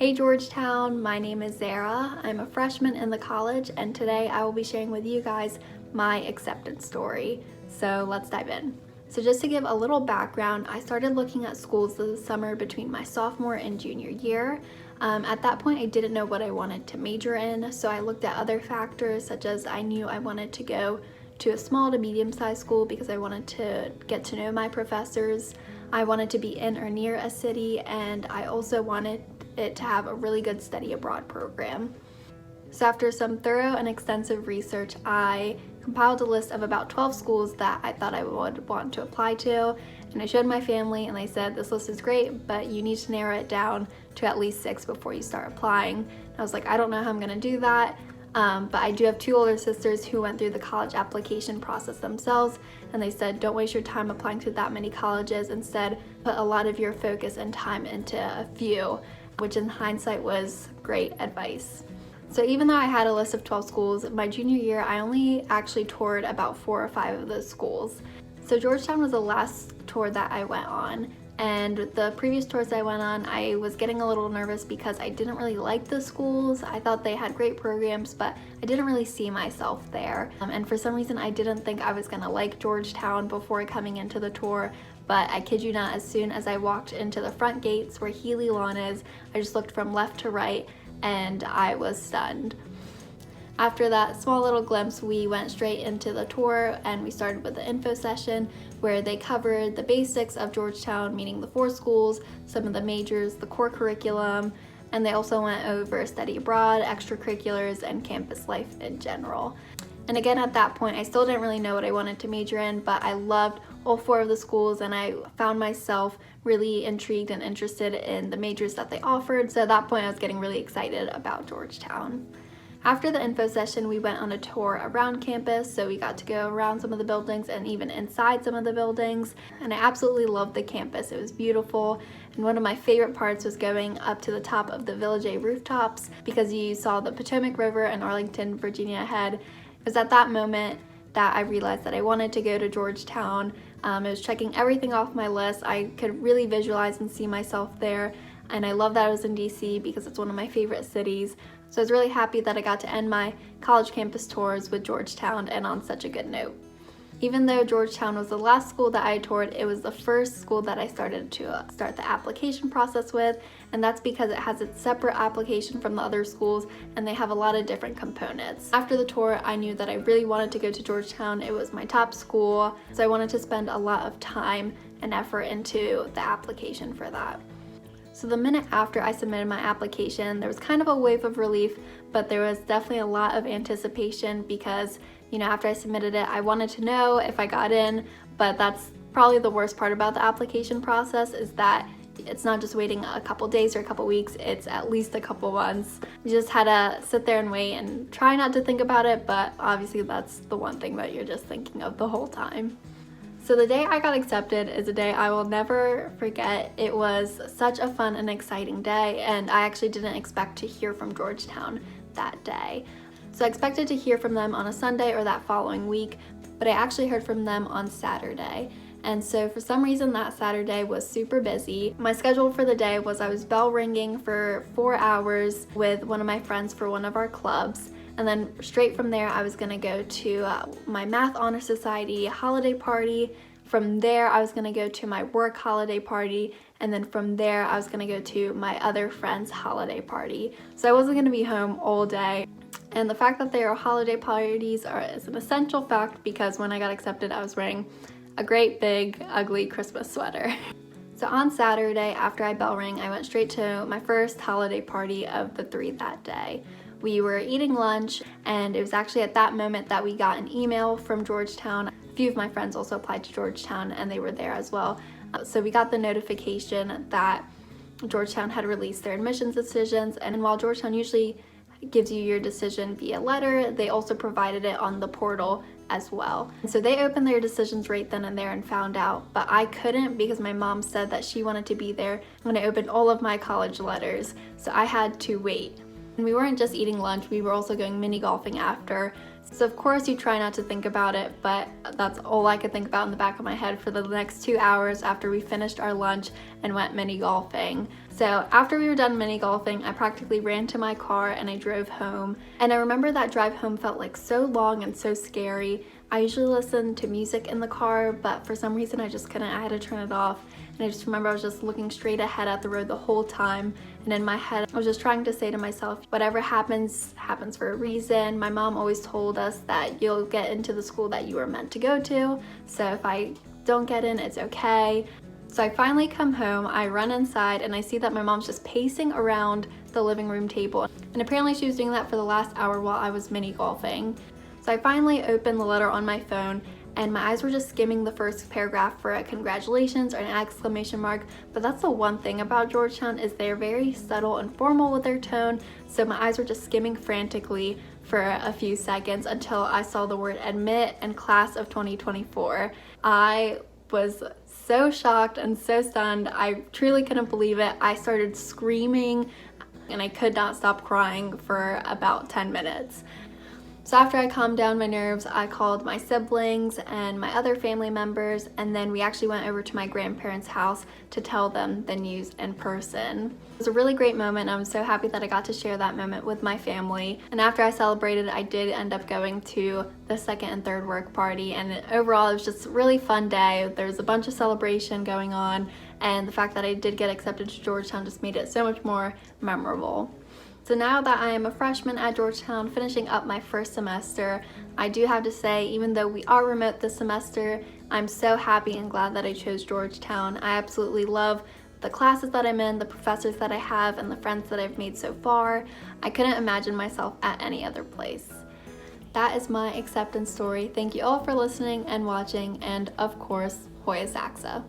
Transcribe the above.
Hey Georgetown, my name is Zehra. I'm a freshman in the college, and today I will be sharing with you guys my acceptance story. So let's dive in. So just to give a little background, I started looking at schools this summer between my sophomore and junior year. At that point, I didn't know what I wanted to major in, so I looked at other factors such as I knew I wanted to go to a small to medium-sized school because I wanted to get to know my professors. I wanted to be in or near a city, and I also wanted it to have a really good study abroad program. So after some thorough and extensive research, I compiled a list of about 12 schools that I thought I would want to apply to, and I showed my family and they said, this list is great, but you need to narrow it down to at least 6 before you start applying. And I was like, I don't know how I'm gonna do that, but I do have 2 older sisters who went through the college application process themselves, and they said, don't waste your time applying to that many colleges. Instead, put a lot of your focus and time into a few, which in hindsight was great advice. So even though I had a list of 12 schools, my junior year I only actually toured about 4 or 5 of those schools. So Georgetown was the last tour that I went on, and the previous tours I went on, I was getting a little nervous because I didn't really like the schools. I thought they had great programs, but I didn't really see myself there. And for some reason I didn't think I was gonna like Georgetown before coming into the tour. But I kid you not, as soon as I walked into the front gates where Healy Lawn is, I just looked from left to right and I was stunned. After that small little glimpse, we went straight into the tour and we started with the info session where they covered the basics of Georgetown, meaning the 4 schools, some of the majors, the core curriculum, and they also went over study abroad, extracurriculars, and campus life in general. And again, at that point, I still didn't really know what I wanted to major in, but I loved all 4 of the schools and I found myself really intrigued and interested in the majors that they offered. So at that point, I was getting really excited about Georgetown. After the info session, we went on a tour around campus, so we got to go around some of the buildings and even inside some of the buildings, and I absolutely loved the campus. It was beautiful, and one of my favorite parts was going up to the top of the Village A rooftops because you saw the Potomac River and Arlington, Virginia ahead. It was at that moment that I realized that I wanted to go to Georgetown. I was checking everything off my list. I could really visualize and see myself there, and I love that I was in DC because it's one of my favorite cities. So I was really happy that I got to end my college campus tours with Georgetown and on such a good note. Even though Georgetown was the last school that I toured, it was the first school that I started to start the application process with, and that's because it has its separate application from the other schools and they have a lot of different components. After the tour, I knew that I really wanted to go to Georgetown. It was my top school, so I wanted to spend a lot of time and effort into the application for that. So the minute after I submitted my application, there was kind of a wave of relief, but there was definitely a lot of anticipation because, you know, after I submitted it, I wanted to know if I got in, but that's probably the worst part about the application process is that it's not just waiting a couple days or a couple weeks, it's at least a couple months. You just had to sit there and wait and try not to think about it, but obviously that's the one thing that you're just thinking of the whole time. So the day I got accepted is a day I will never forget. It was such a fun and exciting day, and I actually didn't expect to hear from Georgetown that day. So I expected to hear from them on a Sunday or that following week, but I actually heard from them on Saturday. And so for some reason that Saturday was super busy. My schedule for the day was I was bell ringing for 4 hours with one of my friends for one of our clubs. And then straight from there, I was gonna go to my Math Honor Society holiday party. From there, I was gonna go to my work holiday party. And then from there, I was gonna go to my other friend's holiday party. So I wasn't gonna be home all day. And the fact that they are holiday parties is an essential fact because when I got accepted, I was wearing a great big ugly Christmas sweater. So on Saturday, after I bell rang, I went straight to my first holiday party of the 3 that day. We were eating lunch, and it was actually at that moment that we got an email from Georgetown. A few of my friends also applied to Georgetown and they were there as well. So we got the notification that Georgetown had released their admissions decisions, and while Georgetown usually gives you your decision via letter, they also provided it on the portal as well. And so they opened their decisions right then and there and found out, but I couldn't because my mom said that she wanted to be there when I opened all of my college letters, so I had to wait. And we weren't just eating lunch, we were also going mini golfing after, So of course you try not to think about it, but that's all I could think about in the back of my head for the next 2 hours after we finished our lunch and went mini golfing. So after we were done mini golfing, I practically ran to my car and I drove home. And I remember that drive home felt like so long and so scary. I usually listen to music in the car, but for some reason I just couldn't. I had to turn it off. And I just remember I was just looking straight ahead at the road the whole time. And in my head, I was just trying to say to myself, whatever happens, happens for a reason. My mom always told us that you'll get into the school that you were meant to go to. So if I don't get in, it's okay. So I finally come home, I run inside, and I see that my mom's just pacing around the living room table. And apparently she was doing that for the last hour while I was mini golfing. So I finally opened the letter on my phone, and my eyes were just skimming the first paragraph for a congratulations or an exclamation mark. But that's the one thing about Georgetown, is they're very subtle and formal with their tone. So my eyes were just skimming frantically for a few seconds until I saw the word admit and class of 2024. I was so shocked and so stunned. I truly couldn't believe it. I started screaming and I could not stop crying for about 10 minutes. So after I calmed down my nerves, I called my siblings and my other family members, and then we actually went over to my grandparents' house to tell them the news in person. It was a really great moment, and I'm so happy that I got to share that moment with my family. And after I celebrated, I did end up going to the second and third work party, and overall it was just a really fun day. There was a bunch of celebration going on, and the fact that I did get accepted to Georgetown just made it so much more memorable. So now that I am a freshman at Georgetown, finishing up my first semester, I do have to say, even though we are remote this semester, I'm so happy and glad that I chose Georgetown. I absolutely love the classes that I'm in, the professors that I have, and the friends that I've made so far. I couldn't imagine myself at any other place. That is my acceptance story. Thank you all for listening and watching, and of course, Hoya Saxa.